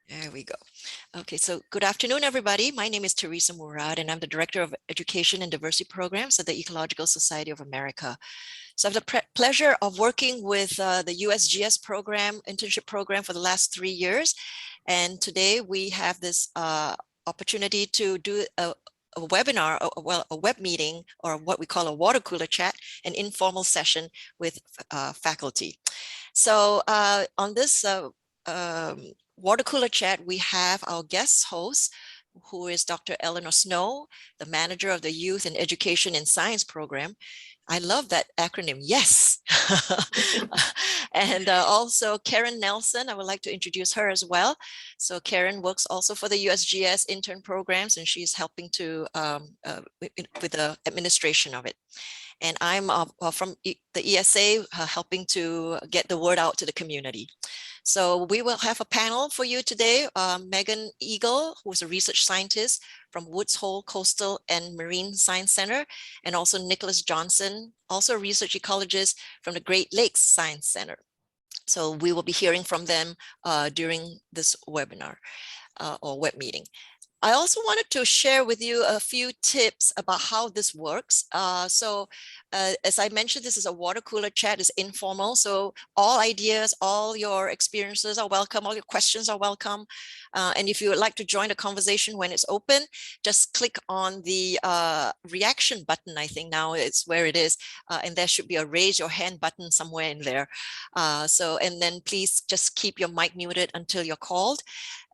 There we go. Okay, so good afternoon, everybody. My name is Teresa Murad, and I'm the Director of Education and Diversity Programs at the Ecological Society of America. So I have the pleasure of working with the USGS program, internship program for the last 3 years. And today we have this opportunity to do a webinar, a web meeting, or what we call a water cooler chat, an informal session with faculty. So on this water cooler chat, we have our guest host, who is Dr. Eleanour Snow, the manager of the Youth and Education in Science program. I love that acronym, yes. And also Karen Nelson, I would like to introduce her as well. So Karen works also for the USGS intern programs, and she's helping to with the administration of it. And I'm from the ESA, helping to get the word out to the community. So we will have a panel for you today. Megan Eagle, who's a research scientist from Woods Hole Coastal and Marine Science Center, and also Nicholas Johnson, also a research ecologist from the Great Lakes Science Center. So we will be hearing from them during this webinar or web meeting. I also wanted to share with you a few tips about how this works. As I mentioned, this is a water cooler chat, it's informal. So all ideas, all your experiences are welcome, all your questions are welcome. And if you would like to join the conversation when it's open, just click on the reaction button. I think now it's where it is. And there should be a raise your hand button somewhere in there. And then please just keep your mic muted until you're called.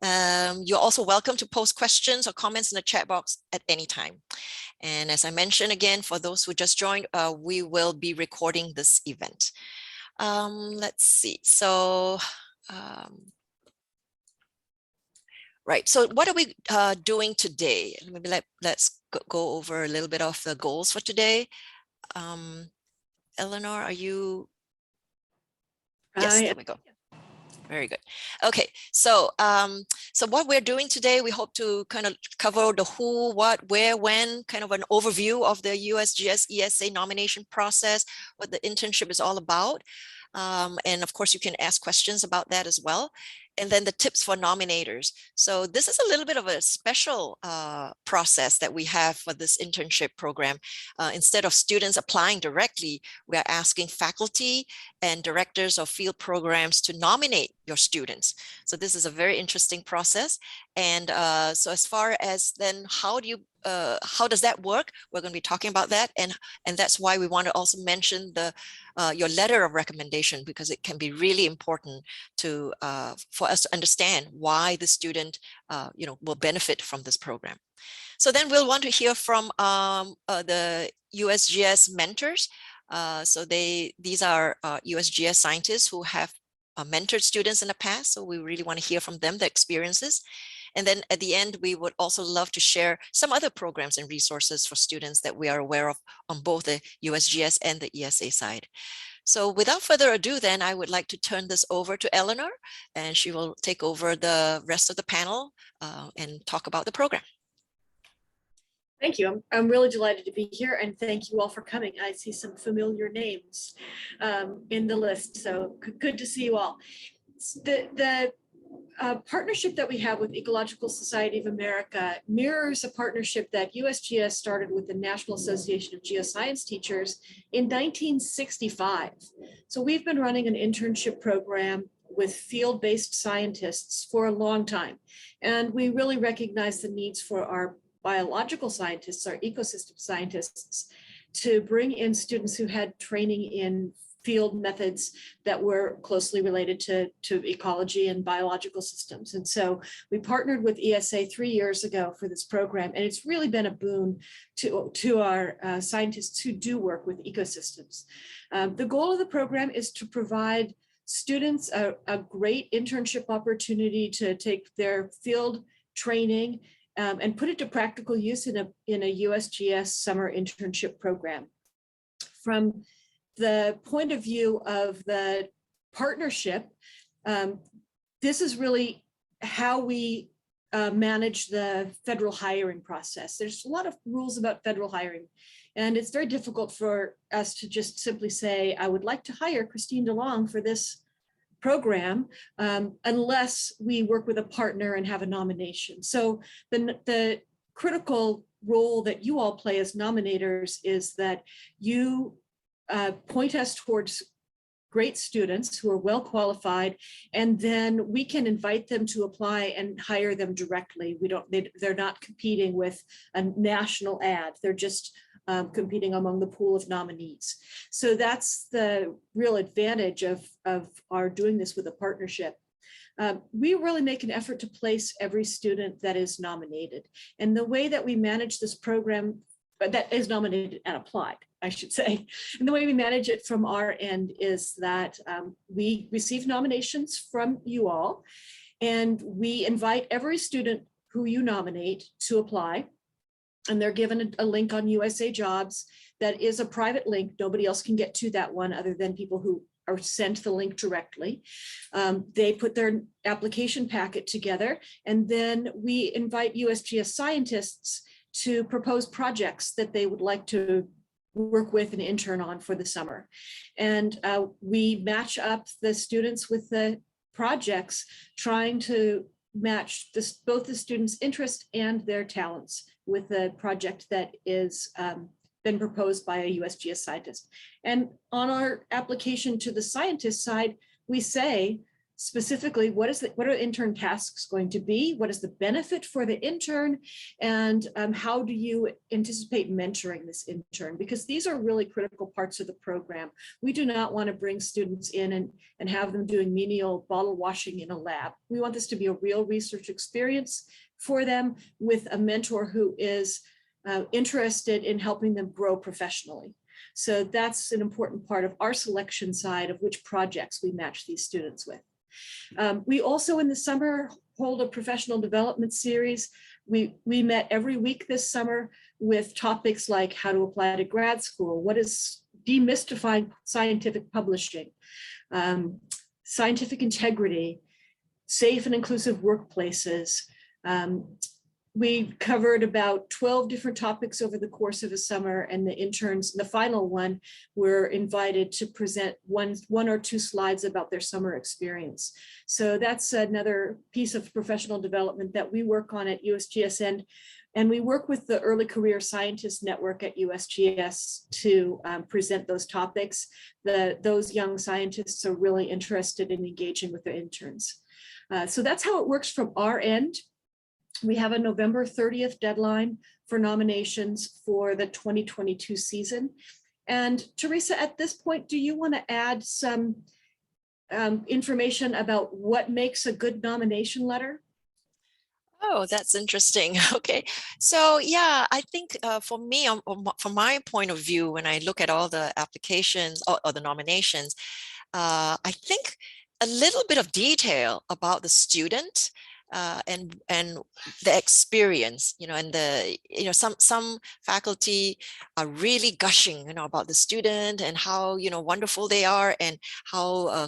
You're also welcome to post questions or comments in the chat box at any time. And as I mentioned again, for those who just joined, we will be recording this event. Let's see. So, right. So what are we doing today? Maybe let's go over a little bit of the goals for today. Eleanour, are you? Yes, there we go. Very good. Okay, so what we're doing today, we hope to kind of cover the who, what, where, when, kind of an overview of the USGS-ESA nomination process, what the internship is all about. And of course, you can ask questions about that as well. And then the tips for nominators. So this is a little bit of a special process that we have for this internship program. Instead of students applying directly, we are asking faculty and directors of field programs to nominate your students. So this is a very interesting process. And so as far as then how does that work? We're going to be talking about that. And that's why we want to also mention your letter of recommendation, because it can be really important for us to understand why the student will benefit from this program. So then we'll want to hear from the USGS mentors. So these are USGS scientists who have mentored students in the past. So we really want to hear from them, the experiences. And then at the end, we would also love to share some other programs and resources for students that we are aware of on both the USGS and the ESA side. So without further ado, then I would like to turn this over to Eleanour, and she will take over the rest of the panel and talk about the program. Thank you. I'm really delighted to be here, and thank you all for coming. I see some familiar names in the list, so good to see you all. The partnership that we have with Ecological Society of America mirrors a partnership that USGS started with the National Association of Geoscience Teachers in 1965. So we've been running an internship program with field-based scientists for a long time. And we really recognize the needs for our biological scientists, our ecosystem scientists, to bring in students who had training in field methods that were closely related to ecology and biological systems. And so we partnered with ESA 3 years ago for this program, and it's really been a boon to our scientists who do work with ecosystems. The goal of the program is to provide students a great internship opportunity to take their field training and put it to practical use in a USGS summer internship program. From the point of view of the partnership, this is really how we manage the federal hiring process. There's a lot of rules about federal hiring, and it's very difficult for us to just simply say, I would like to hire Christine DeLong for this program unless we work with a partner and have a nomination. So the critical role that you all play as nominators is that you point us towards great students who are well qualified, and then we can invite them to apply and hire them directly. They're not competing with a national ad. They're just competing among the pool of nominees. So that's the real advantage of our doing this with a partnership. We really make an effort to place every student that is nominated. And the way that we manage this program, that is nominated and applied, I should say. And the way we manage it from our end is that we receive nominations from you all, and we invite every student who you nominate to apply. And they're given a link on USA Jobs that is a private link. Nobody else can get to that one other than people who are sent the link directly. They put their application packet together, and then we invite USGS scientists to propose projects that they would like to work with and intern on for the summer. And we match up the students with the projects, trying to match both the students' interest and their talents with the project that is been proposed by a USGS scientist. And on our application to the scientist side, we say specifically, what are intern tasks going to be? What is the benefit for the intern? And how do you anticipate mentoring this intern? Because these are really critical parts of the program. We do not want to bring students in and have them doing menial bottle washing in a lab. We want this to be a real research experience for them with a mentor who is interested in helping them grow professionally. So that's an important part of our selection side of which projects we match these students with. We also in the summer hold a professional development series. We met every week this summer with topics like how to apply to grad school, what is demystifying scientific publishing, scientific integrity, safe and inclusive workplaces. We covered about 12 different topics over the course of a summer, and the interns, the final one, were invited to present one or two slides about their summer experience. So that's another piece of professional development that we work on at USGS, and we work with the Early Career Scientist Network at USGS to present those topics. Those young scientists are really interested in engaging with their interns. So that's how it works from our end. We have a November 30th deadline for nominations for the 2022 season. And Teresa, at this point, do you want to add some information about what makes a good nomination letter? Oh, that's interesting. Okay. So yeah, I think for me, from my point of view, when I look at all the applications or the nominations, I think a little bit of detail about the student and the experience, and some faculty are really gushing, about the student and how, wonderful they are, and how,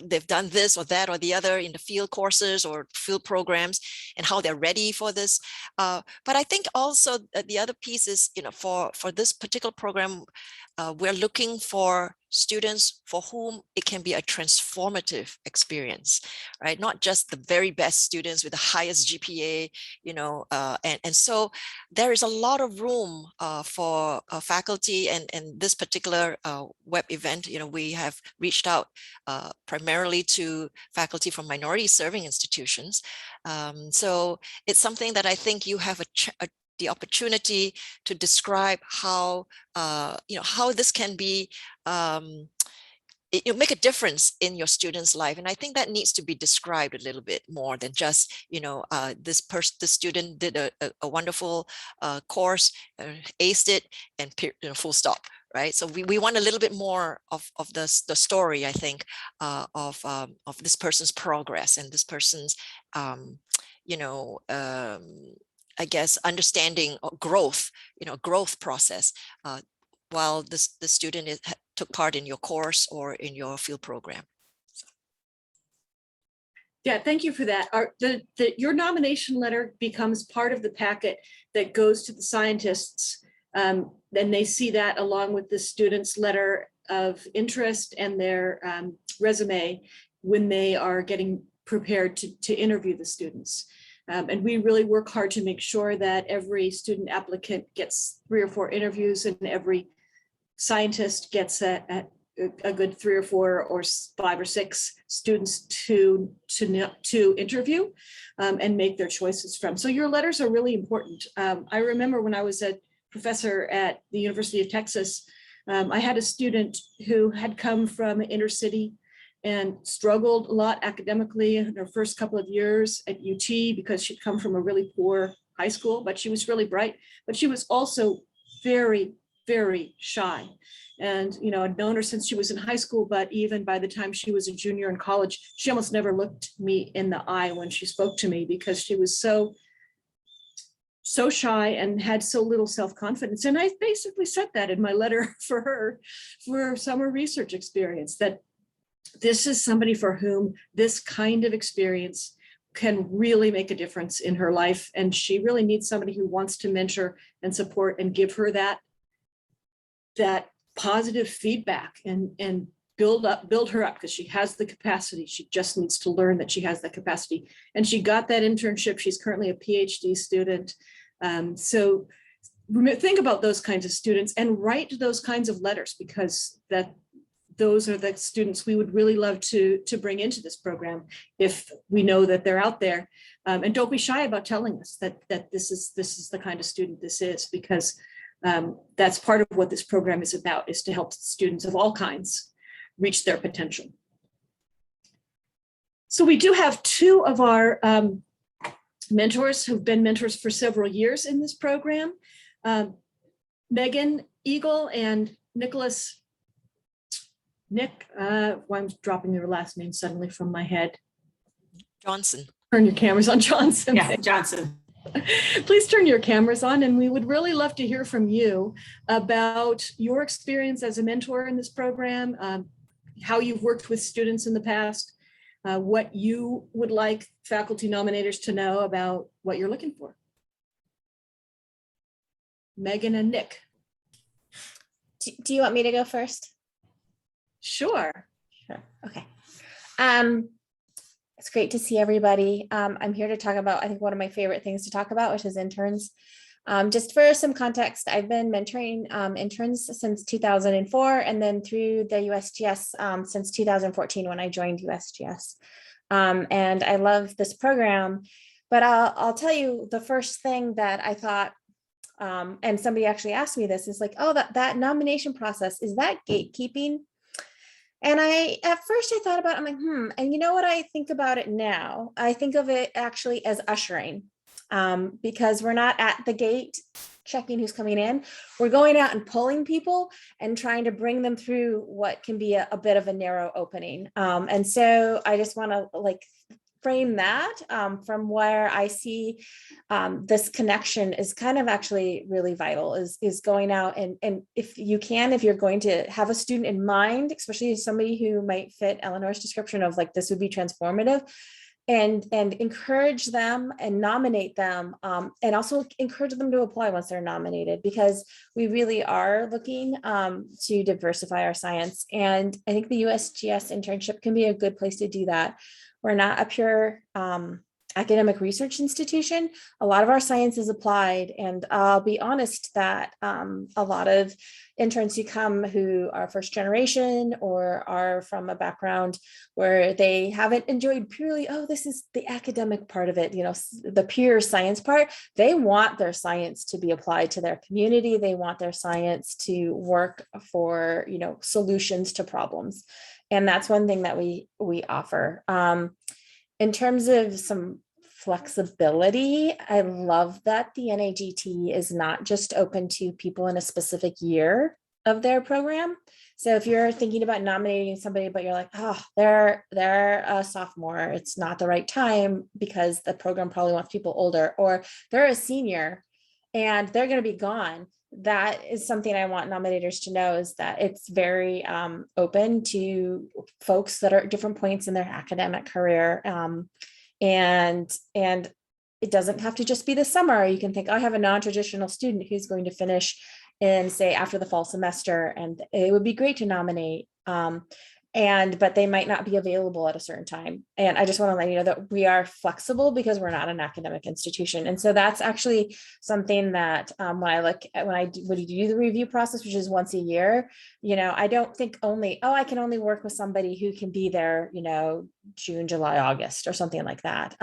they've done this or that or the other in the field courses or field programs, and how they're ready for this. But I think also the other piece is, for this particular program, we're looking for students for whom it can be a transformative experience, right? Not just the very best students with the highest GPA, and so there is a lot of room for faculty, and this particular web event, we have reached out primarily to faculty from minority serving institutions. So it's something that I think you have the opportunity to describe how, how this can be, make a difference in your student's life. And I think that needs to be described a little bit more than just, the student did a wonderful course, aced it, and full stop. Right. So we want a little bit more of the story, I think, of this person's progress and this person's, I guess, understanding or growth, growth process, while the student took part in your course or in your field program. Yeah, thank you for that. Your nomination letter becomes part of the packet that goes to the scientists. Then they see that along with the student's letter of interest and their resume when they are getting prepared to interview the students. And we really work hard to make sure that every student applicant gets 3 or 4 interviews, and every scientist gets a good 3 or 4 or 5 or 6 students to interview and make their choices from. So your letters are really important. I remember when I was a professor at the University of Texas, I had a student who had come from inner city and struggled a lot academically in her first couple of years at UT because she'd come from a really poor high school, but she was really bright, but she was also very, very shy. And, you know, I'd known her since she was in high school, but even by the time she was a junior in college, she almost never looked me in the eye when she spoke to me because she was so shy and had so little self-confidence. And I basically said that in my letter for her for summer research experience, that this is somebody for whom this kind of experience can really make a difference in her life. And she really needs somebody who wants to mentor and support and give her that positive feedback and build her up, because she has the capacity. She just needs to learn that she has that capacity. And she got that internship. She's currently a PhD student. So think about those kinds of students and write those kinds of letters, because those are the students we would really love to bring into this program if we know that they're out there. And don't be shy about telling us that this is the kind of student this is, because that's part of what this program is about, is to help students of all kinds reach their potential. So we do have 2 of our mentors who've been mentors for several years in this program, Megan Eagle and I'm dropping your last name suddenly from my head. Johnson. Turn your cameras on, Johnson. Yeah, Johnson. Please turn your cameras on, and we would really love to hear from you about your experience as a mentor in this program, how you've worked with students in the past, what you would like faculty nominators to know about what you're looking for. Megan and Nick. Do you want me to go first? Sure. Sure. Okay. It's great to see everybody. I'm here to talk about, I think, one of my favorite things to talk about, which is interns. Just for some context, I've been mentoring interns since 2004, and then through the USGS since 2014 when I joined USGS. And I love this program, but I'll tell you the first thing that I thought, and somebody actually asked me this, is like, oh, that nomination process, is that gatekeeping? And at first I thought about it, I'm like, and you know what I think about it now? I think of it actually as ushering, because we're not at the gate checking who's coming in. We're going out and pulling people and trying to bring them through what can be a bit of a narrow opening. And so I just want to frame that from where I see this connection is kind of actually really vital, is going out and if you're going to have a student in mind, especially somebody who might fit Eleanor's description of like, this would be transformative, and encourage them and nominate them, and also encourage them to apply once they're nominated, because we really are looking to diversify our science. And I think the USGS internship can be a good place to do that. We're not a pure academic research institution. A lot of our science is applied, and I'll be honest that a lot of interns who come who are first generation or are from a background where they haven't enjoyed purely, oh, this is the academic part of it, the pure science part. They want their science to be applied to their community. They want their science to work for, solutions to problems. And that's one thing that we offer. In terms of some flexibility, I love that the NAGT is not just open to people in a specific year of their program. So if you're thinking about nominating somebody, but you're like, oh, they're a sophomore, it's not the right time because the program probably wants people older, or they're a senior and they're going to be gone. That is something I want nominators to know, is that it's very open to folks that are at different points in their academic career. And it doesn't have to just be the summer. You can think, I have a non-traditional student who's going to finish in, say, after the fall semester, and it would be great to nominate. But they might not be available at a certain time. And I just want to let you know that we are flexible because we're not an academic institution. And so that's actually something that when I do the review process, which is once a year, I don't think I can only work with somebody who can be there, June, July, August, or something like that.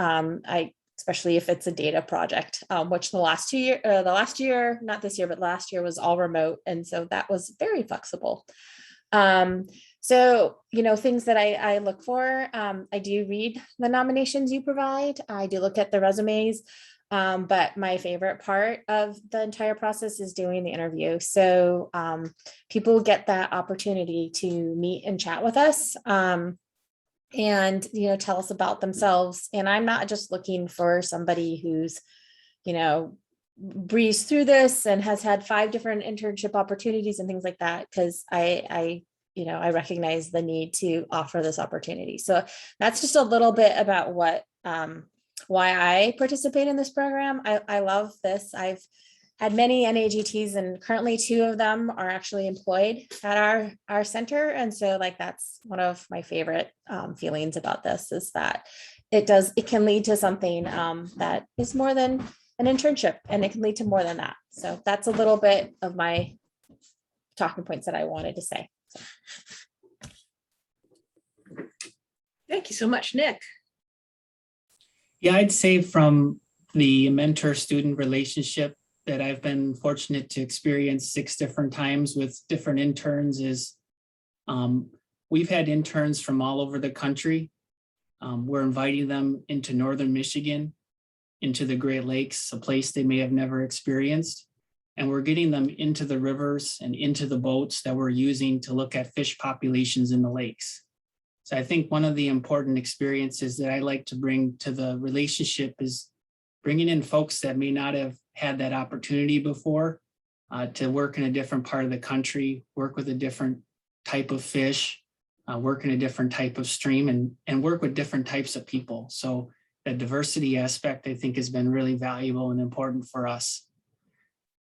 Especially if it's a data project, which the last year, not this year, but last year was all remote. And so that was very flexible. So, things that I look for, I do read the nominations you provide. I do look at the resumes, but my favorite part of the entire process is doing the interview. So people get that opportunity to meet and chat with us and, tell us about themselves. And I'm not just looking for somebody who's, breezed through this and has had 5 different internship opportunities and things like that, because I recognize the need to offer this opportunity. So that's just a little bit about why I participate in this program. I love this. I've had many NAGTs, and currently 2 of them are actually employed at our center. And so that's one of my favorite feelings about this, is that it can lead to something that is more than an internship, and it can lead to more than that. So that's a little bit of my talking points that I wanted to say. Thank you so much, Nick. Yeah, I'd say from the mentor-student relationship that I've been fortunate to experience 6 different times with different interns is we've had interns from all over the country. We're inviting them into Northern Michigan, into the Great Lakes, a place they may have never experienced. And we're getting them into the rivers and into the boats that we're using to look at fish populations in the lakes. So I think one of the important experiences that I like to bring to the relationship is bringing in folks that may not have had that opportunity before to work in a different part of the country, work with a different type of fish, work in a different type of stream, and work with different types of people. So the diversity aspect, I think, has been really valuable and important for us.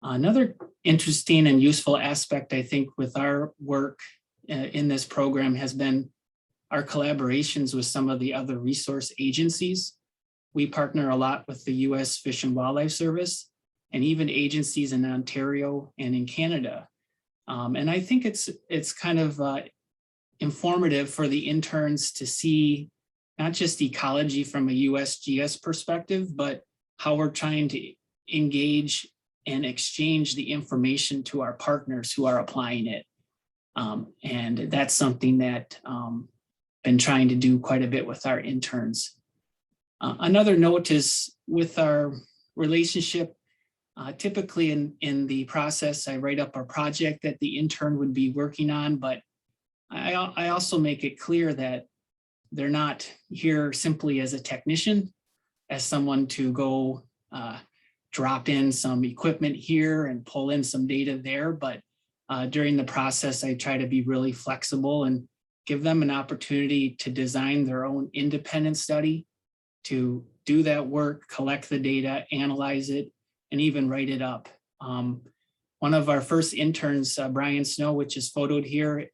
Another interesting and useful aspect, I think, with our work in this program has been our collaborations with some of the other resource agencies. We partner a lot with the U.S. Fish and Wildlife Service, and even agencies in Ontario and in Canada. And I think it's kind of informative for the interns to see not just ecology from a USGS perspective, but how we're trying to engage and exchange the information to our partners who are applying it. And that's something that been trying to do quite a bit with our interns. Another note is with our relationship, typically in the process, I write up our project that the intern would be working on, but I also make it clear that they're not here simply as a technician, as someone to go drop in some equipment here and pull in some data there. But during the process, I try to be really flexible and give them an opportunity to design their own independent study, to do that work, collect the data, analyze it, and even write it up. One of our first interns, Brian Snow, which is photoed here,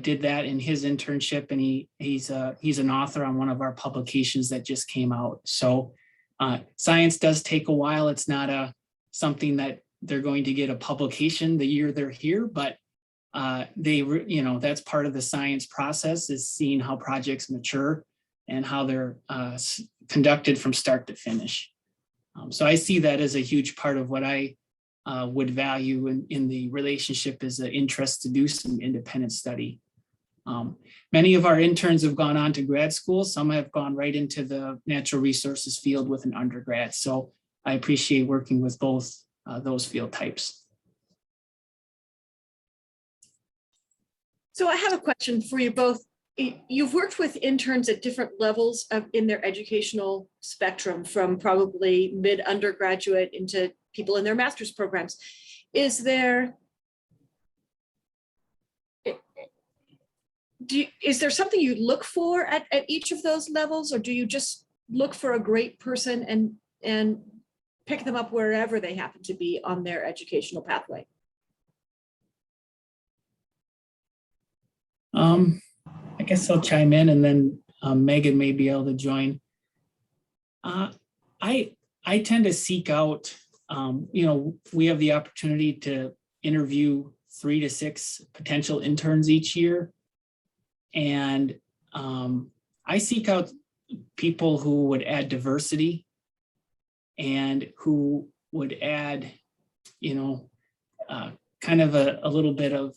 did that in his internship, and he's an author on one of our publications that just came out. So science does take a while. It's not something that they're going to get a publication the year they're here, but that's part of the science process, is seeing how projects mature and how they're conducted from start to finish. So I see that as a huge part of what I would value in the relationship, is the interest to do some independent study. Many of our interns have gone on to grad school. Some have gone right into the natural resources field with an undergrad. So I appreciate working with both those field types. So I have a question for you both. You've worked with interns at different levels in their educational spectrum, from probably mid-undergraduate into people in their master's programs. Is there something you look for at each of those levels, or do you just look for a great person and pick them up wherever they happen to be on their educational pathway? I guess I'll chime in, and then Megan may be able to join. I tend to seek out, we have the opportunity to interview 3 to 6 potential interns each year. And I seek out people who would add diversity and who would add, kind of a little bit of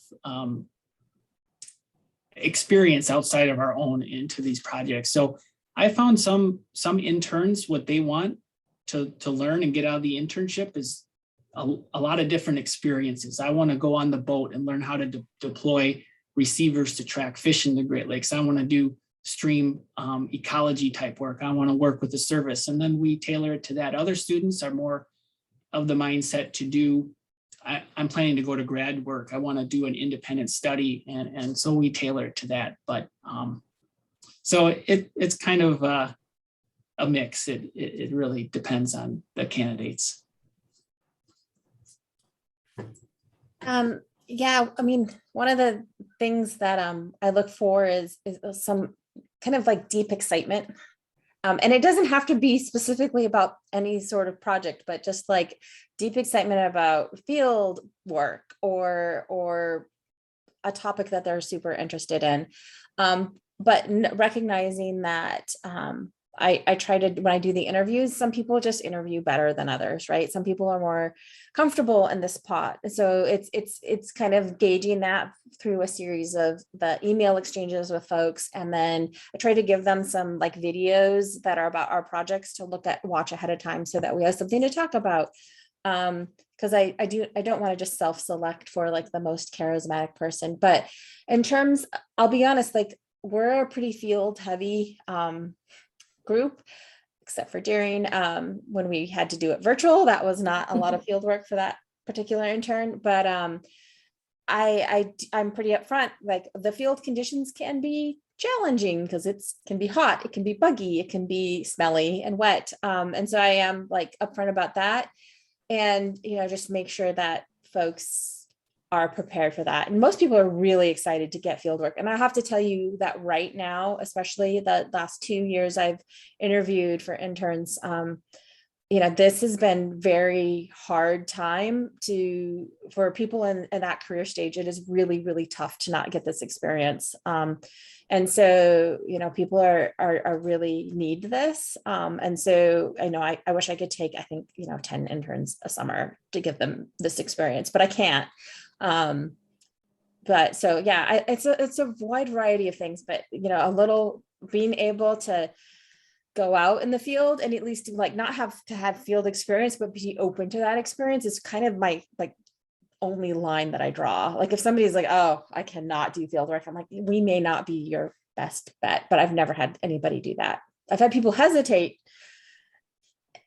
experience outside of our own into these projects. So I found some interns, what they want to learn and get out of the internship is a lot of different experiences. I want to go on the boat and learn how to deploy receivers to track fish in the Great Lakes. I want to do stream ecology type work. I want to work with the service, and then we tailor it to that. Other students are more of the mindset to do, I'm planning to go to grad work. I want to do an independent study, and so we tailor it to that. But so it's kind of a mix. It really depends on the candidates. Yeah, I mean, one of the things that I look for is some kind of like deep excitement. And it doesn't have to be specifically about any sort of project, but just like deep excitement about field work or a topic that they're super interested in. But recognizing that I try to, when I do the interviews, some people just interview better than others, right? Some people are more comfortable in this pot. So it's kind of gauging that through a series of the email exchanges with folks. And then I try to give them some like videos that are about our projects to watch ahead of time so that we have something to talk about. Because I don't want to just self-select for like the most charismatic person. But in terms, I'll be honest, like we're a pretty field heavy group, except for during when we had to do it virtual. That was not a lot of field work for that particular intern, but I'm pretty upfront. Like the field conditions can be challenging because it can be hot, it can be buggy, it can be smelly and wet, and so I am like upfront about that, and just make sure that folks are prepared for that. And most people are really excited to get field work. And I have to tell you that right now, especially the last 2 years I've interviewed for interns, this has been very hard time for people in that career stage. It is really, really tough to not get this experience. And so, people are really need this. And so I wish I could take, I think, 10 interns a summer to give them this experience, but I can't. But so, yeah, it's a wide variety of things, but, a little being able to go out in the field and at least like not have to have field experience, but be open to that experience is kind of my like only line that I draw. Like if somebody's like, oh, I cannot do field work, I'm like, we may not be your best bet, but I've never had anybody do that. I've had people hesitate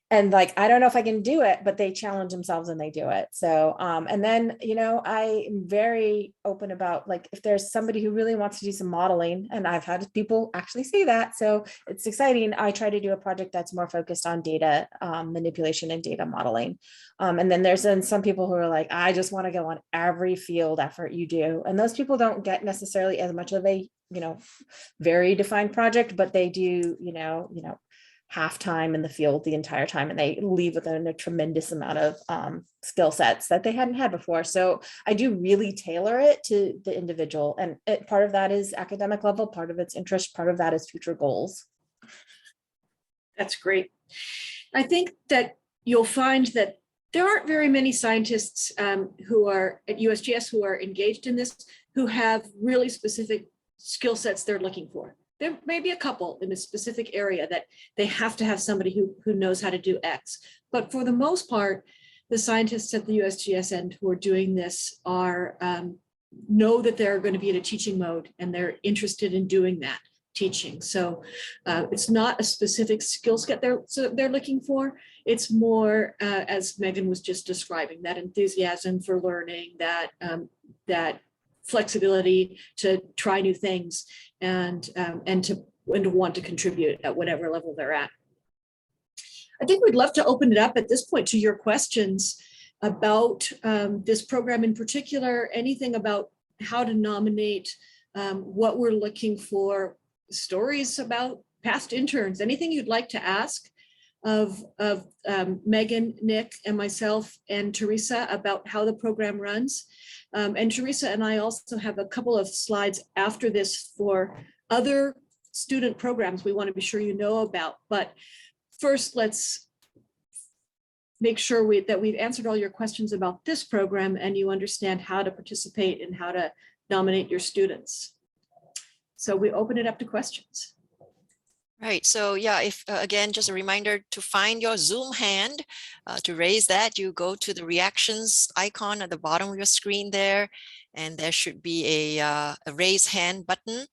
and like, I don't know if I can do it, but they challenge themselves and they do it. So, and then, I am very open about like, if there's somebody who really wants to do some modeling, and I've had people actually say that, so it's exciting. I try to do a project that's more focused on data manipulation and data modeling. And then there's some people who are like, I just want to go on every field effort you do. And those people don't get necessarily as much of a, very defined project, but they do, half time in the field the entire time, and they leave with a tremendous amount of skill sets that they hadn't had before. So I do really tailor it to the individual, and part of that is academic level, part of it's interest, part of that is future goals. That's great. I think that you'll find that there aren't very many scientists who are at USGS who are engaged in this, who have really specific skill sets they're looking for. There may be a couple in a specific area that they have to have somebody who knows how to do X. But for the most part, the scientists at the USGS end who are doing this are know that they're going to be in a teaching mode, and they're interested in doing that teaching. So it's not a specific skill set they're looking for. It's more, as Megan was just describing, that enthusiasm for learning, that flexibility to try new things, and to want to contribute at whatever level they're at. I think we'd love to open it up at this point to your questions about this program in particular, anything about how to nominate, what we're looking for, stories about past interns, anything you'd like to ask of Megan, Nick, and myself and Teresa about how the program runs. And Teresa and I also have a couple of slides after this for other student programs we want to be sure you know about. But first, let's make sure that we've answered all your questions about this program and you understand how to participate and how to nominate your students. So we open it up to questions. Right. So yeah, if again, just a reminder to find your Zoom hand, to raise that, you go to the reactions icon at the bottom of your screen there, and there should be a raise hand button.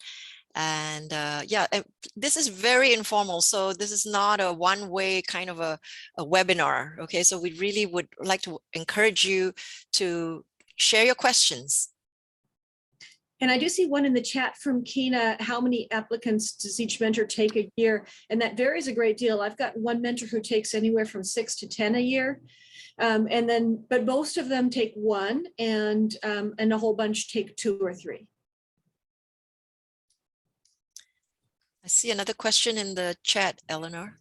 And yeah, this is very informal. So this is not a one-way kind of a webinar. Okay, so we really would like to encourage you to share your questions. And I do see one in the chat from Kina, how many applicants does each mentor take a year? And that varies a great deal. I've got one mentor who takes anywhere from 6 to 10 a year. But most of them take one and a whole bunch take 2 or 3. I see another question in the chat, Eleanor.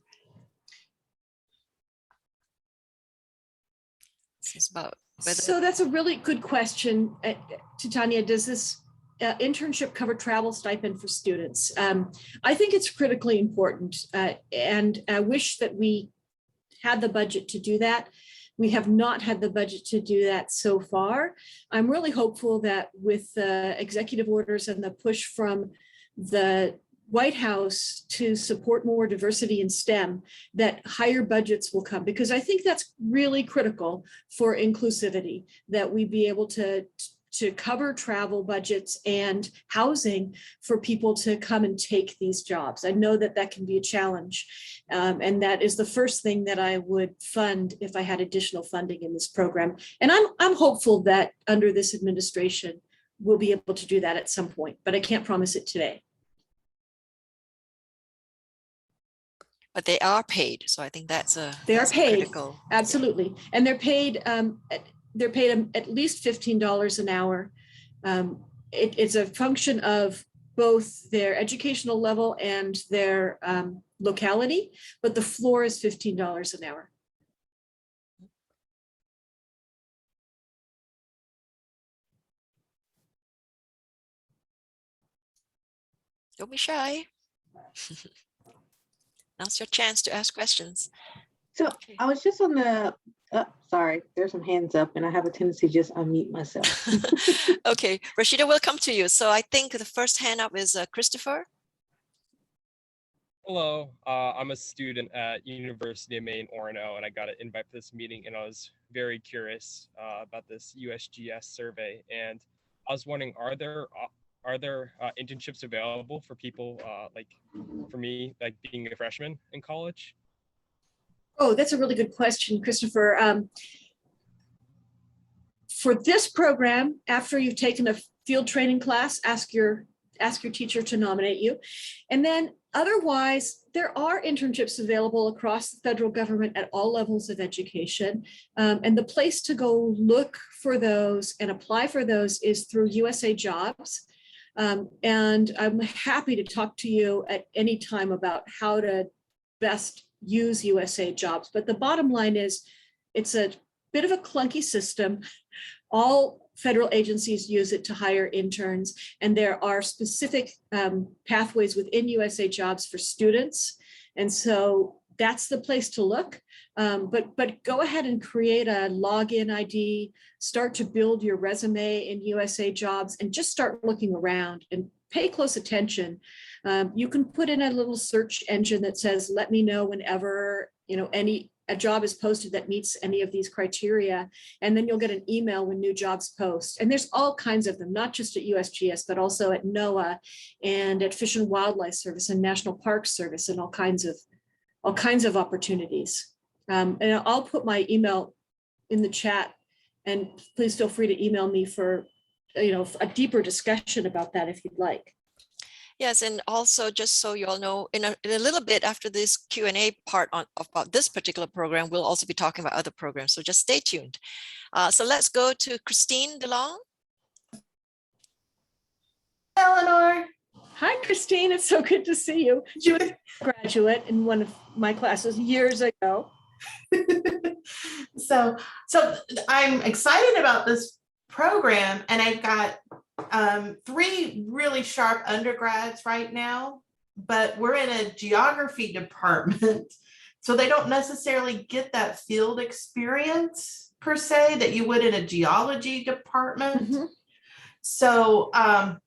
This is about whether... So that's a really good question, Titania. Does this internship cover travel stipend for students? I think it's critically important, and I wish that we had the budget to do that. We have not had the budget to do that so far. I'm really hopeful that with the executive orders and the push from the White House to support more diversity in STEM, that higher budgets will come, because I think that's really critical for inclusivity, that we be able to cover travel budgets and housing for people to come and take these jobs. I know that that can be a challenge. And that is the first thing that I would fund if I had additional funding in this program. And I'm hopeful that under this administration, we'll be able to do that at some point, but I can't promise it today. But they are paid, so I think that's they are paid critical. Absolutely, and they're paid at least $15 an hour. It's a function of both their educational level and their locality, but the floor is $15 an hour. Don't be shy. Now's your chance to ask questions. So Okay. I was just on the, sorry, there's some hands up and I have a tendency to just unmute myself. Okay, Rashida, we'll come to you. So I think the first hand up is Christopher. Hello, I'm a student at University of Maine, Orono, and I got an invite for this meeting, and I was very curious about this USGS survey. And I was wondering, are there internships available for people like for me, like being a freshman in college? Oh, that's a really good question, Christopher. For this program, after you've taken a field training class, ask your teacher to nominate you. And then otherwise, there are internships available across the federal government at all levels of education. And the place to go look for those and apply for those is through USA Jobs. And I'm happy to talk to you at any time about how to best use USA Jobs. But the bottom line is it's a bit of a clunky system. All federal agencies use it to hire interns, and there are specific pathways within USA Jobs for students. And so that's the place to look. But go ahead and create a login ID, start to build your resume in USA Jobs, and just start looking around and pay close attention. You can put in a little search engine that says, let me know whenever a job is posted that meets any of these criteria, and then you'll get an email when new jobs post. And there's all kinds of them, not just at USGS, but also at NOAA and at Fish and Wildlife Service and National Park Service, and all kinds of opportunities. And I'll put my email in the chat, and please feel free to email me for a deeper discussion about that if you'd like. Yes, and also just so you all know, in a little bit after this Q&A part about this particular program, we'll also be talking about other programs. So just stay tuned. So let's go to Christine DeLong. Eleanor. Hi, Christine. It's so good to see you. She was a graduate in one of my classes years ago. So I'm excited about this program, and I've got 3 really sharp undergrads right now, but we're in a geography department, so they don't necessarily get that field experience per se that you would in a geology department. Mm-hmm. So,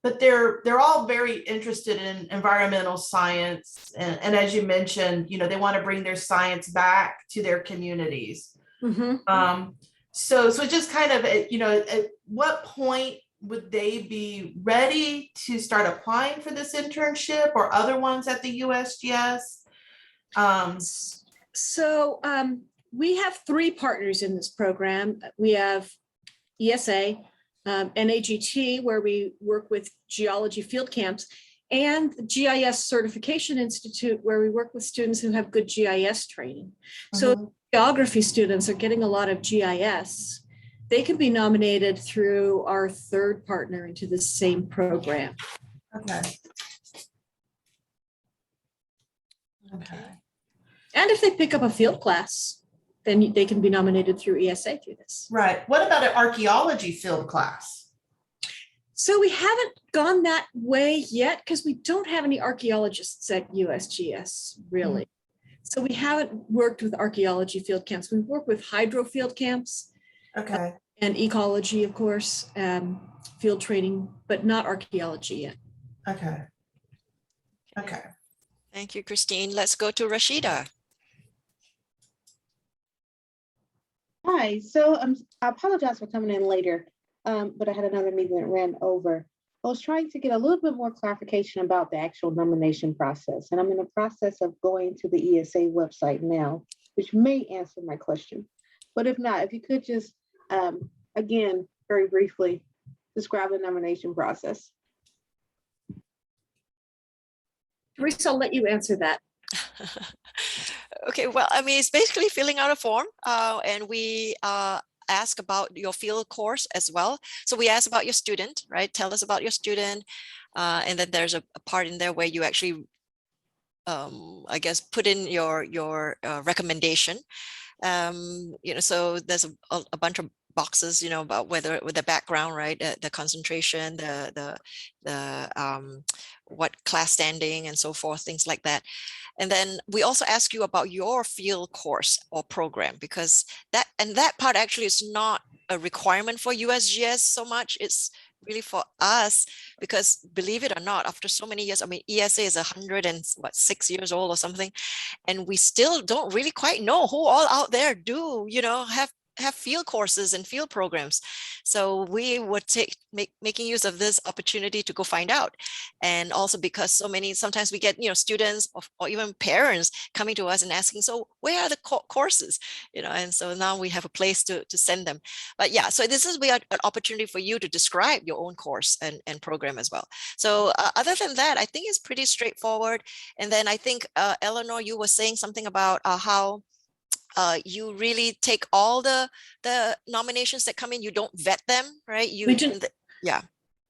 but they're all very interested in environmental science, and as you mentioned, you know, they want to bring their science back to their communities. Mm-hmm. So just kind of, you know, at what point would they be ready to start applying for this internship or other ones at the USGS? We have 3 partners in this program. We have ESA, NAGT, where we work with geology field camps, and the GIS Certification Institute, where we work with students who have good GIS training. So geography students are getting a lot of GIS. They can be nominated through our 3rd partner into the same program. Okay. Okay. And if they pick up a field class, then they can be nominated through ESA through this. Right. What about an archaeology field class? So we haven't gone that way yet because we don't have any archaeologists at USGS, really. So we haven't worked with archaeology field camps. We work with hydro field camps. Okay. And ecology, of course, field training, but not archaeology yet. Okay. Okay. Thank you, Christine. Let's go to Rashida. Hi, so I apologize for coming in later, but I had another meeting that ran over. I was trying to get a little bit more clarification about the actual nomination process, and I'm in the process of going to the ESA website now, which may answer my question. But if not, if you could just, again, very briefly, describe the nomination process. Teresa, I'll let you answer that. Okay, well, I mean, it's basically filling out a form, and we ask about your field course as well. So we ask about your student, right? Tell us about your student. And then there's a part in there where you actually, I guess, put in your recommendation. You know, so there's a bunch of boxes, you know, about whether with the background, right? The concentration, the what class standing and so forth, things like that. And then we also ask you about your field course or program, because that part actually is not a requirement for USGS so much. It's really for us, because believe it or not, after so many years, I mean, ESA is 106 years old or something, and we still don't really quite know who all out there do, you know, have field courses and field programs. So we would making use of this opportunity to go find out. And also because sometimes we get, you know, students or even parents coming to us and asking, so where are the courses, you know, and so now we have a place to send them. But yeah, so this is an opportunity for you to describe your own course and program as well. So other than that, I think it's pretty straightforward. And then I think, Eleanor, you were saying something about how you really take all the nominations that come in, you don't vet them, right? Yeah.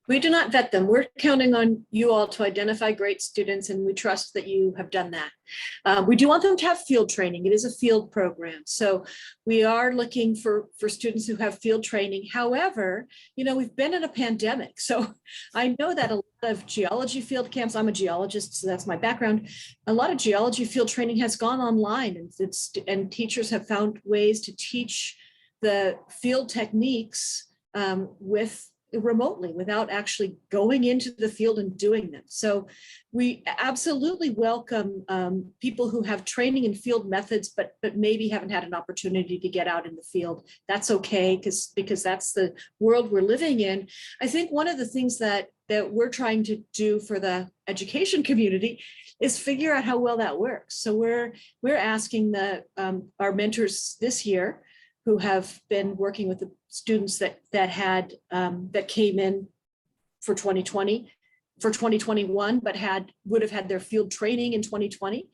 We do not vet them. We're counting on you all to identify great students, and we trust that you have done that. We do want them to have field training. It is a field program. So we are looking for students who have field training. However, you know, we've been in a pandemic. So I know that a lot of geology field camps, I'm a geologist, so that's my background. A lot of geology field training has gone online, and teachers have found ways to teach the field techniques remotely without actually going into the field and doing them. So we absolutely welcome people who have training in field methods, but maybe haven't had an opportunity to get out in the field. That's okay, because that's the world we're living in. I think one of the things that we're trying to do for the education community is figure out how well that works. So we're asking our mentors this year, who have been working with the students that came in for 2020, for 2021, but would have had their field training in 2020.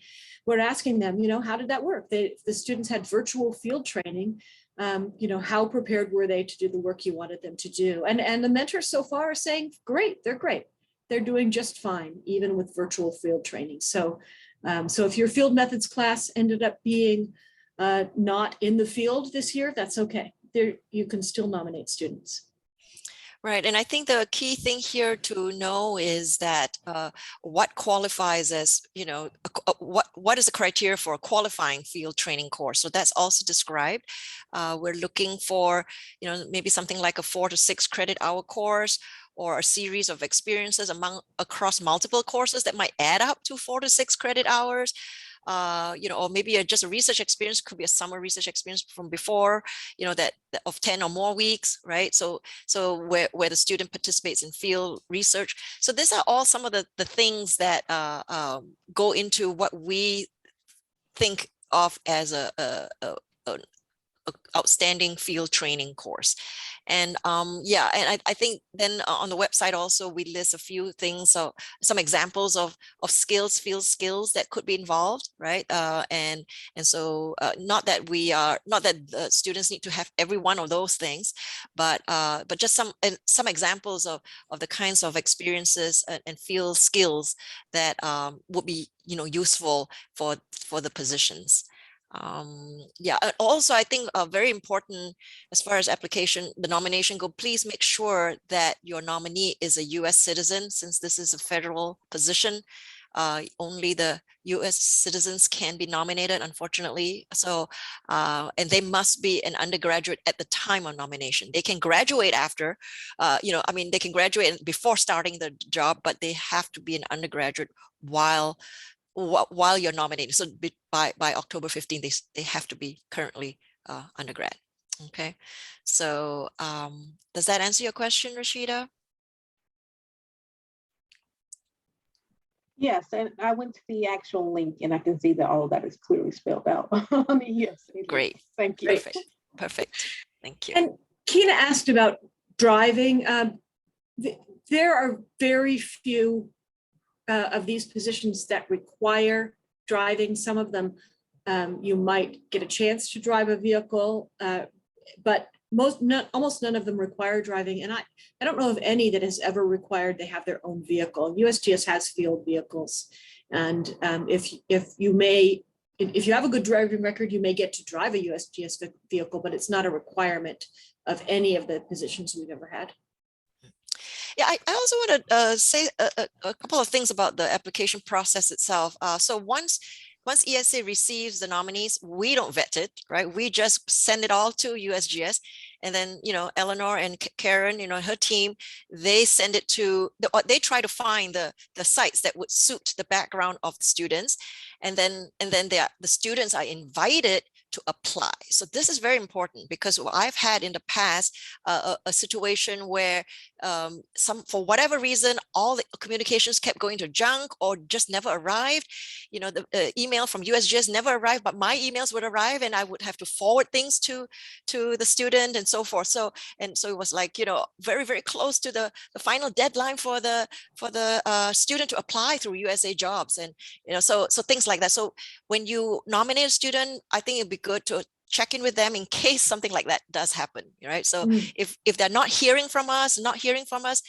We're asking them, how did that work? The students had virtual field training. How prepared were they to do the work you wanted them to do? And the mentors so far are saying, great, they're great. They're doing just fine, even with virtual field training. So if your field methods class ended up being not in the field this year, that's okay. You can still nominate students. Right. And I think the key thing here to know is that what qualifies as, what is the criteria for a qualifying field training course? So that's also described. We're looking for, maybe something like a 4 to 6 credit hour course, or a series of experiences across multiple courses that might add up to 4 to 6 credit hours. Or maybe just a research experience, could be a summer research experience from before, that of 10 or more weeks, right? So where the student participates in field research. So these are all some of the things that go into what we think of as a outstanding field training course. And I think then on the website also we list a few things, so some examples of field skills that could be involved, right? And so not that the students need to have every one of those things, but just some examples of the kinds of experiences and field skills that would be useful for the positions. Also I think very important as far as the nomination go, please make sure that your nominee is a US citizen, since this is a federal position. Only the US citizens can be nominated, unfortunately. So and they must be an undergraduate at the time of nomination. They can graduate after, they can graduate before starting the job, but they have to be an undergraduate while you're nominated. So by October 15th, they have to be currently undergrad. Okay, so does that answer your question, Rashida? Yes, and I went to the actual link and I can see that all of that is clearly spelled out. Yes. Great. Thank you. Perfect. Thank you. And Kina asked about driving. There are very few of these positions that require driving. Some of them you might get a chance to drive a vehicle, but almost none of them require driving. And I don't know of any that has ever required they have their own vehicle. USGS has field vehicles, and if you have a good driving record, you may get to drive a USGS vehicle, but it's not a requirement of any of the positions we've ever had. Yeah, I also want to say a couple of things about the application process itself. So once ESA receives the nominees, we don't vet it, right? We just send it all to USGS, and then Eleanour and Karen, her team, they send it to they try to find the sites that would suit the background of the students, and then the students are invited to apply. So this is very important, because I've had in the past a situation where for whatever reason, all the communications kept going to junk or just never arrived. The email from USGS never arrived, but my emails would arrive and I would have to forward things to the student and so forth. So it was like, very, very close to the final deadline for the student to apply through USA Jobs. And, so things like that. So when you nominate a student, I think it'd be good to check in with them in case something like that does happen, right? So if they're not hearing from us,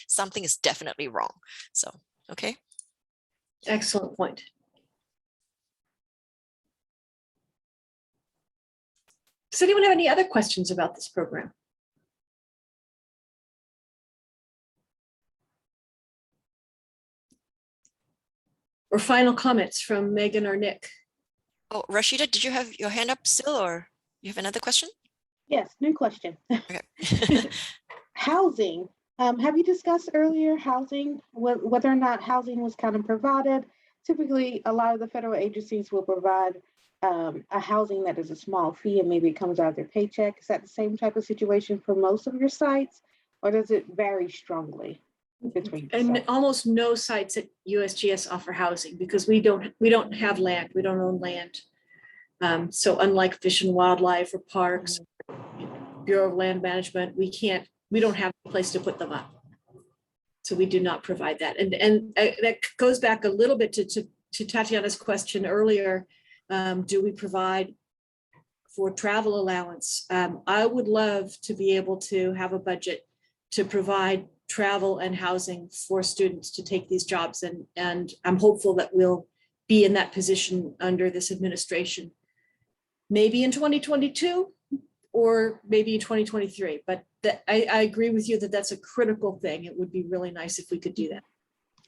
something is definitely wrong. So, okay. Excellent point. Does anyone have any other questions about this program? Or final comments from Megan or Nick? Oh, Rashida, did you have your hand up still, or you have another question? Yes, new question. Okay. Housing. Have you discussed earlier housing, whether or not housing was kind of provided? Typically, a lot of the federal agencies will provide a housing that is a small fee and maybe it comes out of their paycheck. Is that the same type of situation for most of your sites, or does it vary strongly between? And almost no sites at USGS offer housing, because we don't have land. We don't own land. So unlike Fish and Wildlife or parks, Bureau of Land Management, we don't have a place to put them up. So we do not provide that. And that goes back a little bit to Tatiana's question earlier. Do we provide for travel allowance? I would love to be able to have a budget to provide travel and housing for students to take these jobs. And I'm hopeful that we'll be in that position under this administration. Maybe in 2022 or maybe in 2023, but I agree with you that that's a critical thing. It would be really nice if we could do that.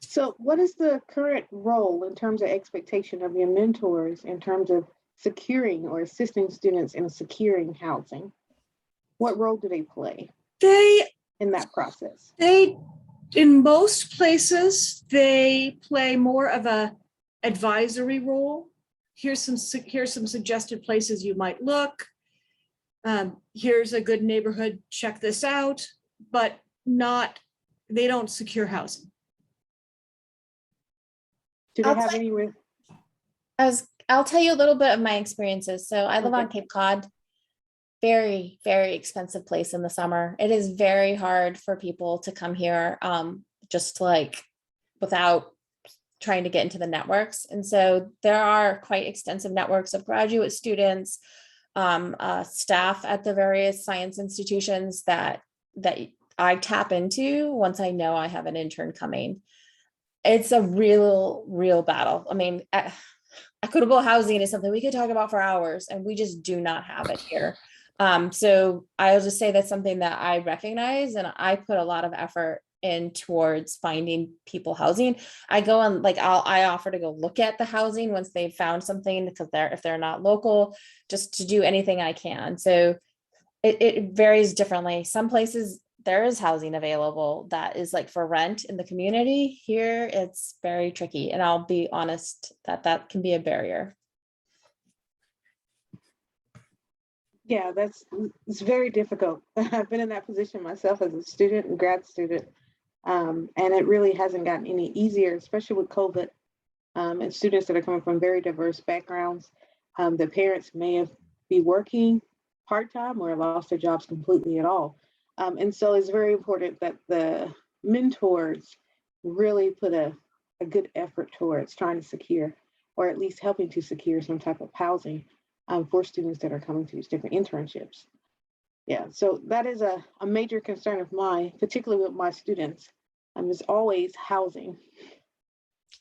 So what is the current role in terms of expectation of your mentors in terms of securing or assisting students in securing housing? What role do they play in that process? In most places, they play more of a advisory role. Here's some suggested places you might look. Here's a good neighborhood, check this out, but they don't secure housing. Do they have any? I'll tell you a little bit of my experiences. So I live on Cape Cod, very, very expensive place in the summer. It is very hard for people to come here just like without trying to get into the networks. And so there are quite extensive networks of graduate students, staff at the various science institutions that I tap into once I know I have an intern coming. It's a real battle. I mean, equitable housing is something we could talk about for hours, and we just do not have it here. So I'll just say that's something that I recognize, and I put a lot of effort in towards finding people housing. I go and I offer to go look at the housing once they've found something, because if they're not local, just to do anything I can. So it varies differently. Some places there is housing available that is like for rent in the community. Here it's very tricky, and I'll be honest that can be a barrier. Yeah, it's very difficult. I've been in that position myself as a student and grad student, and it really hasn't gotten any easier, especially with COVID, and students that are coming from very diverse backgrounds. The parents may be working part-time or lost their jobs completely at all. And so it's very important that the mentors really put a good effort towards trying to secure, or at least helping to secure, some type of housing for students that are coming to these different internships. Yeah, so that is a major concern of mine, particularly with my students, is always housing.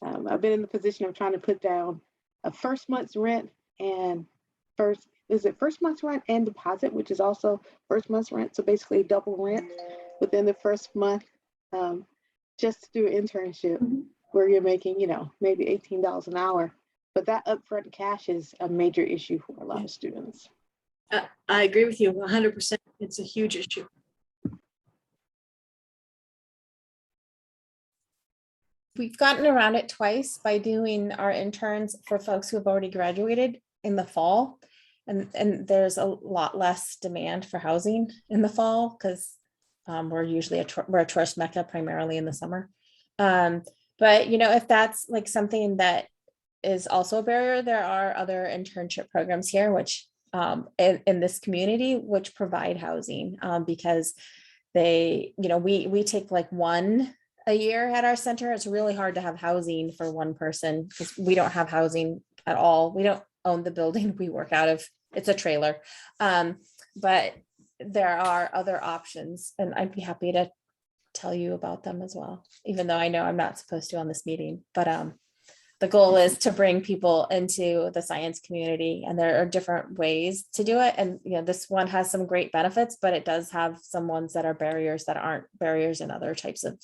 I've been in the position of trying to put down a first month's rent and first month's rent and deposit, which is also first month's rent. So basically double rent within the first month, just to do an internship where you're making, maybe $18 an hour. But that upfront cash is a major issue for a lot of students. I agree with you 100%. It's a huge issue. We've gotten around it twice by doing our interns for folks who have already graduated in the fall. And there's a lot less demand for housing in the fall because we're usually we're a tourist mecca primarily in the summer. But if that's like something that is also a barrier, there are other internship programs here, which in this community, which provide housing because they, we take like one a year at our center. It's really hard to have housing for one person because we don't have housing at all. We don't own the building we work out of. It's a trailer. But there are other options, and I'd be happy to tell you about them as well, even though I know I'm not supposed to on this meeting. But the goal is to bring people into the science community, and there are different ways to do it. And this one has some great benefits, but it does have some ones that are barriers that aren't barriers in other types of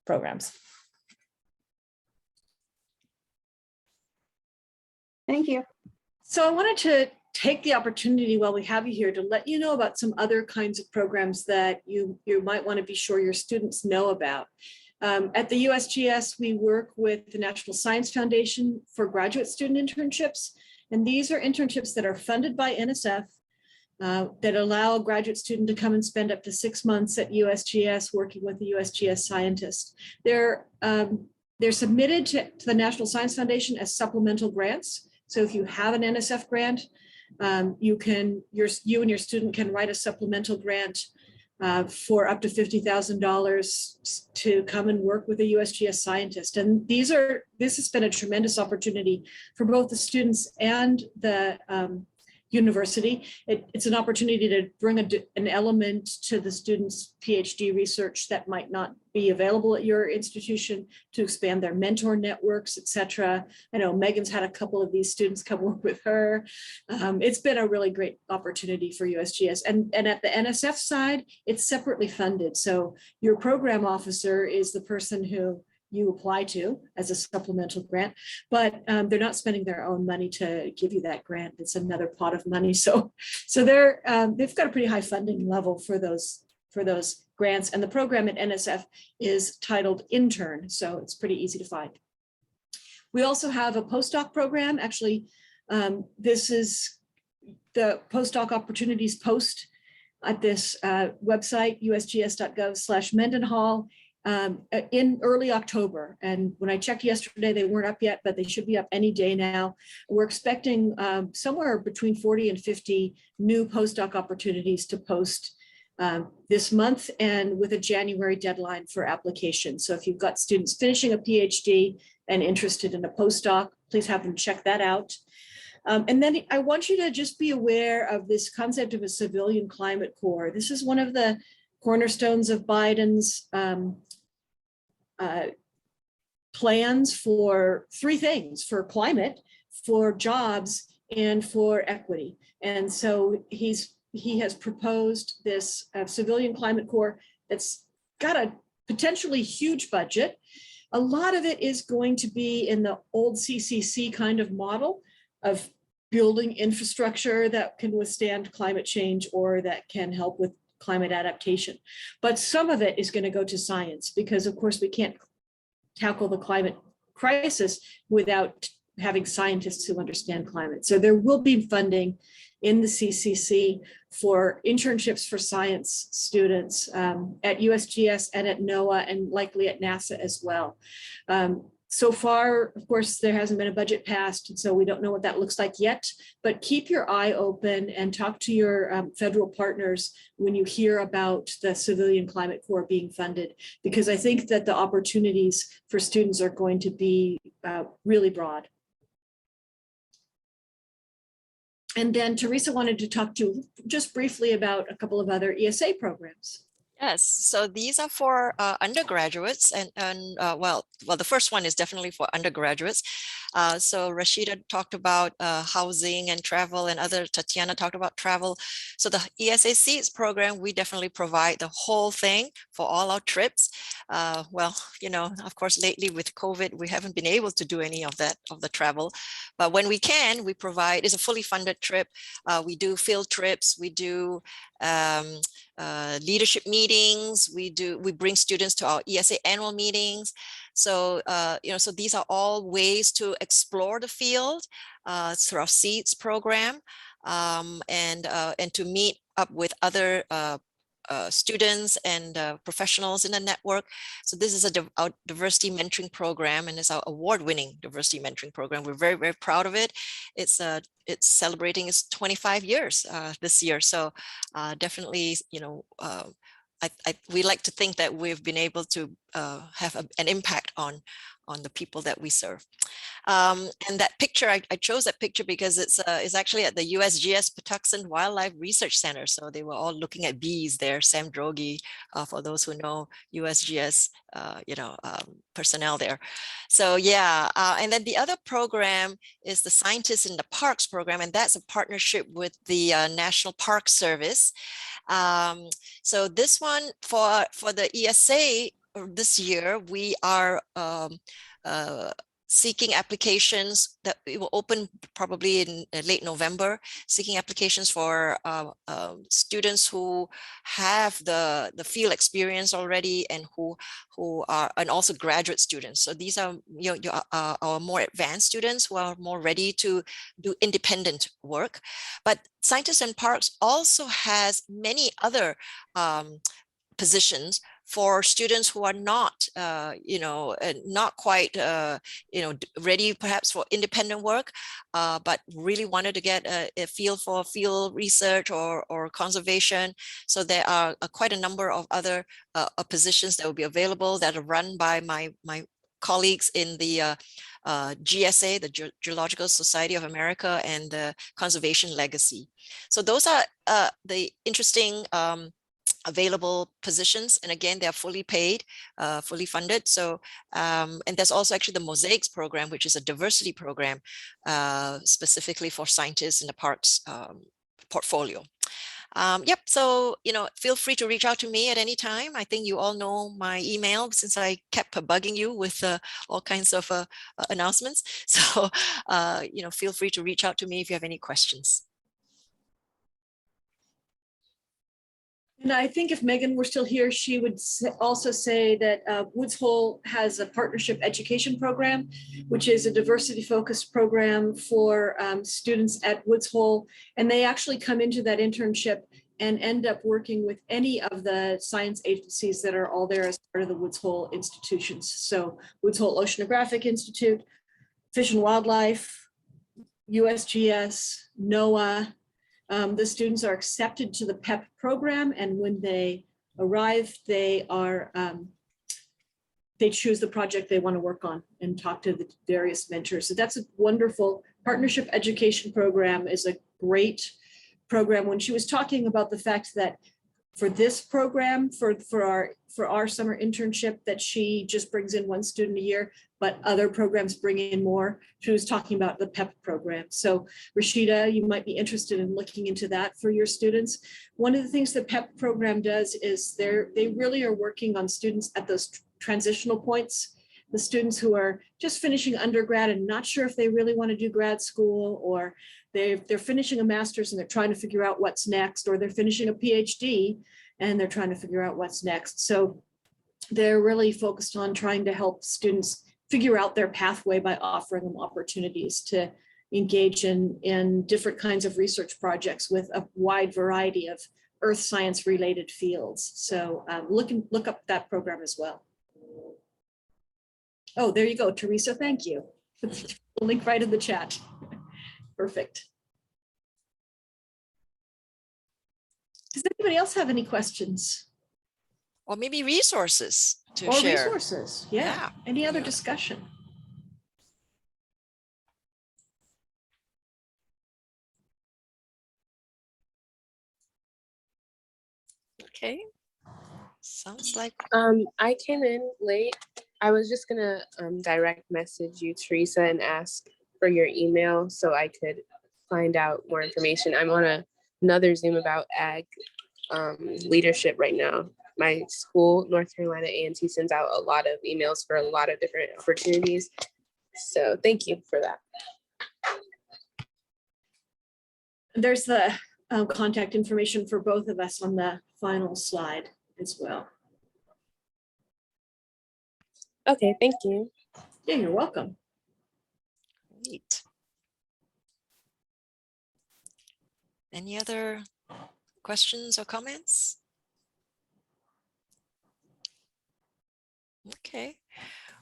programs. Thank you. So I wanted to take the opportunity while we have you here to let you know about some other kinds of programs that you might want to be sure your students know about. At the USGS, we work with the National Science Foundation for graduate student internships. And these are internships that are funded by NSF that allow a graduate student to come and spend up to 6 months at USGS working with the USGS scientist. They're submitted to the National Science Foundation as supplemental grants. So if you have an NSF grant, you and your student can write a supplemental grant for up to $50,000 to come and work with a USGS scientist. And this has been a tremendous opportunity for both the students and the university. It's an opportunity to bring an element to the students' PhD research that might not be available at your institution, to expand their mentor networks, etc. I know Megan's had a couple of these students come work with her. It's been a really great opportunity for USGS. And at the NSF side, it's separately funded. So your program officer is the person who you apply to as a supplemental grant, but they're not spending their own money to give you that grant. It's another pot of money. So they've got a pretty high funding level for those grants. And the program at NSF is titled Intern, so it's pretty easy to find. We also have a postdoc program. Actually, this is the Postdoc Opportunities post at this website, usgs.gov/Mendenhall. In early October. And when I checked yesterday, they weren't up yet, but they should be up any day now. We're expecting somewhere between 40 and 50 new postdoc opportunities to post this month, and with a January deadline for application. So if you've got students finishing a PhD and interested in a postdoc, please have them check that out. And then I want you to just be aware of this concept of a civilian climate corps. This is one of the cornerstones of Biden's plans for three things: for climate, for jobs, and for equity. And so he has proposed this civilian climate corps that's got a potentially huge budget. A lot of it is going to be in the old CCC kind of model of building infrastructure that can withstand climate change or that can help with climate adaptation. But some of it is going to go to science, because of course we can't tackle the climate crisis without having scientists who understand climate. So there will be funding in the CCC for internships for science students at USGS and at NOAA, and likely at NASA as well. So far, of course, there hasn't been a budget passed, and so we don't know what that looks like yet, but keep your eye open and talk to your federal partners when you hear about the Civilian Climate Corps being funded, because I think that the opportunities for students are going to be really broad. And then Teresa wanted to talk to you just briefly about a couple of other ESA programs. Yes, so these are for undergraduates, and well, the first one is definitely for undergraduates. So Rashida talked about housing and travel, and Tatiana talked about travel. So the ESA Seeds program, we definitely provide the whole thing for all our trips. Well, you know, of course, lately with COVID, we haven't been able to do any of the travel, but when we can, we provide. It's a fully funded trip. We do field trips. We do leadership meetings. We bring students to our ESA annual meetings. So you know, so these are all ways to explore the field through our Seeds program, and to meet up with other students and professionals in the network. So this is our diversity mentoring program, and it's our award-winning diversity mentoring program. We're very, very proud of it. It's celebrating its 25 years this year. So definitely, you know, we like to think that we've been able to have an impact on the people that we serve. And that picture, I chose that picture because it's actually at the USGS Patuxent Wildlife Research Center. So they were all looking at bees there. Sam Droege, for those who know USGS, you know, personnel there. So yeah, and then the other program is the Scientists in the Parks program, and that's a partnership with the National Park Service. So this one for the ESA this year, we are seeking applications that we will open probably in late November, seeking applications for students who have the field experience already, and who are, and also graduate students. So these are, you know, our more advanced students who are more ready to do independent work. But Scientists in Parks also has many other positions for students who are not, not quite, ready perhaps for independent work, but really wanted to get a feel for field research or conservation. So there are quite a number of other positions that will be available that are run by my colleagues in the GSA, the Geological Society of America, and the Conservation Legacy. So those are the interesting available positions. And again, they're fully paid, fully funded. So, and there's also actually the Mosaics program, which is a diversity program specifically for scientists in the parks portfolio. Yep, so, feel free to reach out to me at any time. I think you all know my email since I kept bugging you with all kinds of announcements. So, feel free to reach out to me if you have any questions. And I think if Megan were still here, she would also say that Woods Hole has a partnership education program, which is a diversity focused program for students at Woods Hole. And they actually come into that internship and end up working with any of the science agencies that are all there as part of the Woods Hole institutions. So Woods Hole Oceanographic Institute, Fish and Wildlife, USGS, NOAA. The students are accepted to the PEP program, and when they arrive, they choose the project they want to work on and talk to the various mentors. So that's a wonderful partnership education program. Is a great program. When she was talking about the fact that for this program, for our summer internship, that she just brings in one student a year, but other programs bring in more. She was talking about the PEP program. So Rashida, you might be interested in looking into that for your students. One of the things the PEP program does is they really are working on students at those transitional points. The students who are just finishing undergrad and not sure if they really want to do grad school, or they're finishing a master's and they're trying to figure out what's next, or they're finishing a PhD and they're trying to figure out what's next. So they're really focused on trying to help students figure out their pathway by offering them opportunities to engage in different kinds of research projects with a wide variety of earth science related fields. So look up that program as well. Oh, there you go, Teresa, thank you. The link right in the chat. Perfect. Does anybody else have any questions? Or maybe resources to Or share. resources, yeah. Any other discussion? Okay, sounds like. I came in late. I was just gonna direct message you, Teresa, and ask for your email so I could find out more information. I'm on another Zoom about ag leadership right now. My school, North Carolina A&T, sends out a lot of emails for a lot of different opportunities. So thank you for that. There's the contact information for both of us on the final slide as well. Okay, thank you. Yeah, you're welcome. Neat. Any other questions or comments? Okay.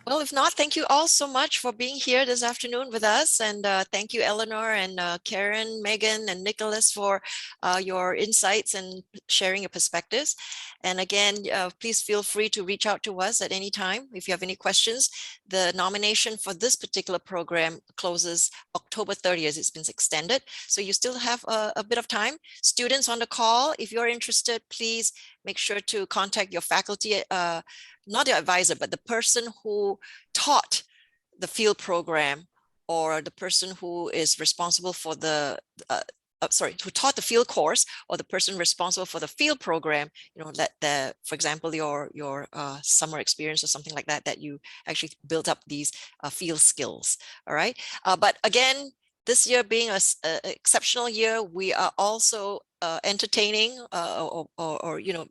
Well, if not, thank you all so much for being here this afternoon with us. And thank you, Eleanor and Karen, Megan, and Nicholas for your insights and sharing your perspectives. And again, please feel free to reach out to us at any time if you have any questions. The nomination for this particular program closes October 30th. It's been extended. So you still have a bit of time. Students on the call, if you're interested, please make sure to contact your faculty, not your advisor, but the person who taught the field program, or the person who is responsible for the, who taught the field course, or the person responsible for the field program, for example, your summer experience or something like that, that you actually built up these field skills, all right? But again, this year being an exceptional year, we are also entertaining or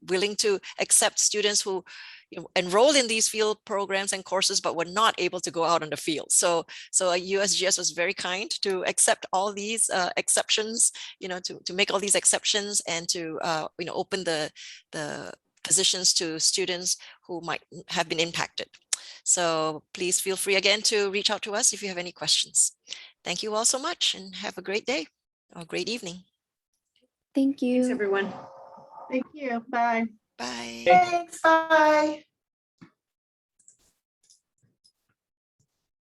willing to accept students who enrolled in these field programs and courses, but were not able to go out on the field. So USGS was very kind to accept all these exceptions, to make all these exceptions and to open the positions to students who might have been impacted. So please feel free again to reach out to us if you have any questions. Thank you all so much and have a great day or great evening. Thank you. Thanks, everyone. Thank you. Bye. Bye. Thanks, bye.